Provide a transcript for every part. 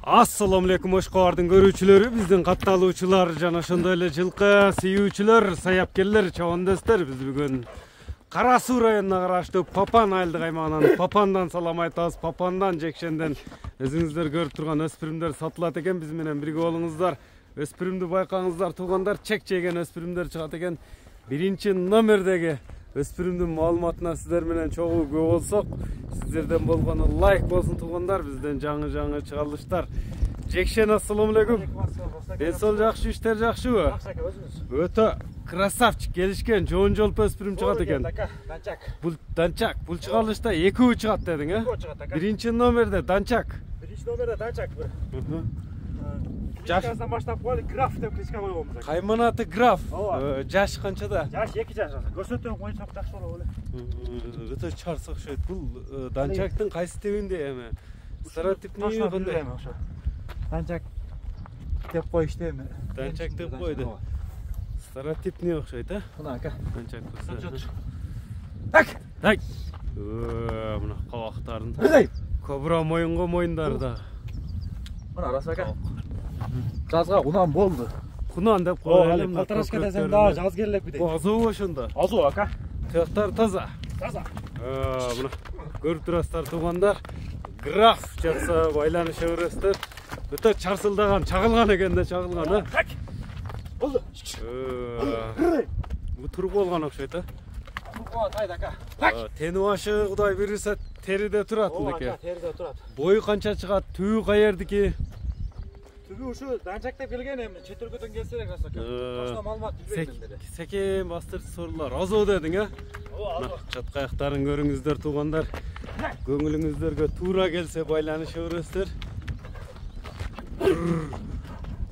Assalamu alaikum Oşqo'ардың көрүүчүлөрү, биздин катталуучулар жана ошондой эле жылкы сүйүүчүлөр, саяпкерлер, чабандастар. Биз бүгүн Кара Суу районуна караштуу Папан айылдык аймагынан Папандан салам айтабыз. Папандан Жекшенден өзүңүздөр көрүп турган өспүрүмдөр сатылат экен. Биз менен бирге болуңуздар. Өспүрүмдү байкаңыздар, туугандар. Чек жеген өспүрүмдөр чыгат экен. Биринчи номердеги өспүрүмдүн маалыматына сиздер менен чогуу көп болсок, сиздерден болгону лайк болсун туугандар. Бизден жаңы чыгарылыштар. Жекшен, ассаламу алейкум. Ден-соо жакшы, иштер жакшыбы? Өтө красавчик, келишкен, жоон жолпу өспүрүм чыгат экен. Бул Данчак. Бул чыгарылышта экөө чыгат дедиң, э? Биринчи номерде Данчак. Биринчи номерде Данчак бир. Жашынан баштап коелу, граф деп кличка койгонбуз. Кайманаты граф. Жаш канчада? Жаш 2 жаш. Көрсөтөң койсок жакшы болот эле. Өтө чарс окшойт. Бул Данчактын кайсы тибинде эми? Стереотипний кандай? Данчак деп коюшту. Данчак деп койду. Стереотипний окшойт, э? Мына ака. Данчак көрсө. Так. Мына кабактарын. Кобра моюнго моюндары да. Мына рас ака. Жазга унан болду. Кунан деп коелу. Полторашка десем да жаз келип бит. Азуу ошондо. Азуу ака. Тыяктар таза. Таза. Мына көрүп турасыздар туугандар. Граф жакса байланыша бересиздер. Өтө чарсылдаган, чагылган экен да, чагылган, э? Так. Болду. Бу туруп болгон окшойт, э? Кайда ака. Тени башы Кудай буйруса териде турат мынеке. Ооба, териде турат. Бою канча чыгат? Түбү каердики? Түбү ушу Данчак деп келген эми, чет өлкөдөн келсе эле рас ака. Башка маалымат билбейм деди. Секен бастырчы соорулар. Азоо дедиң, э? Ооба, Чатка аяктарын көрүңүздөр туугандар. Көңүлүңүздөргө туура келсе байланыша бересиздер.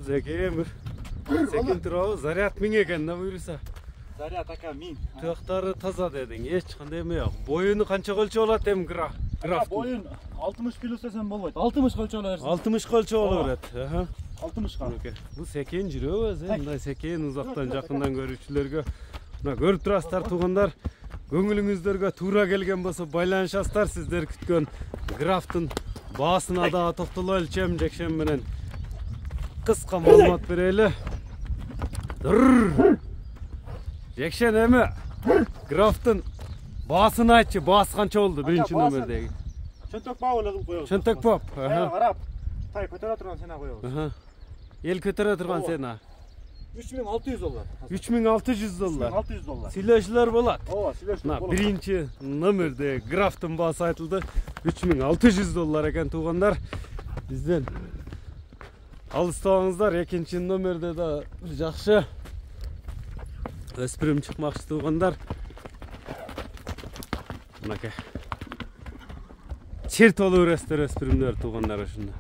Секен турабы? Заряд 1000 экен да буйруса. Заряд ака 1000. Тыяктары таза дедиң, эч кандай эме жок. Боюну канча өлчөп алат эми граф? Боюн 60 плюс десем болбойт. 60 өлчөп алабыз. 60 өлчөп ала берет. 60 га. Бул секен жүрөбүз, мындай секен узактан жакындан көрүүчүлөргө. Мына көрүп турасыздар туугандар. Көңүлүңүздөргө туура келген болсо байланышасыздар. Сиздер күткөн графтын баасына да токтоло элчем Жекшен менен кыска маалымат берели. Жекшен эми графтын баасын айтчы, баасы канча болду биринчи номердеги? Чөнтөк бап эле кылып коебуз. Чөнтөк бап. Карап. Тай көтөрө турган сена коебуз. Эл көтөрө турган сена. $3600. $3600. $600. Сүйлөшүүлөр болот. Ооба, сүйлөшүүлөр Мына болот. биринчи номерде графтын баасы айтылды. $3600 экен туугандар. Бизден алыстабаңыздар. Экинчи номерде да жакшы өспүрүм чыкмакчы туугандар. Мынакей. Черт боло бересиздер өспүрүмдөр туугандар ушунда.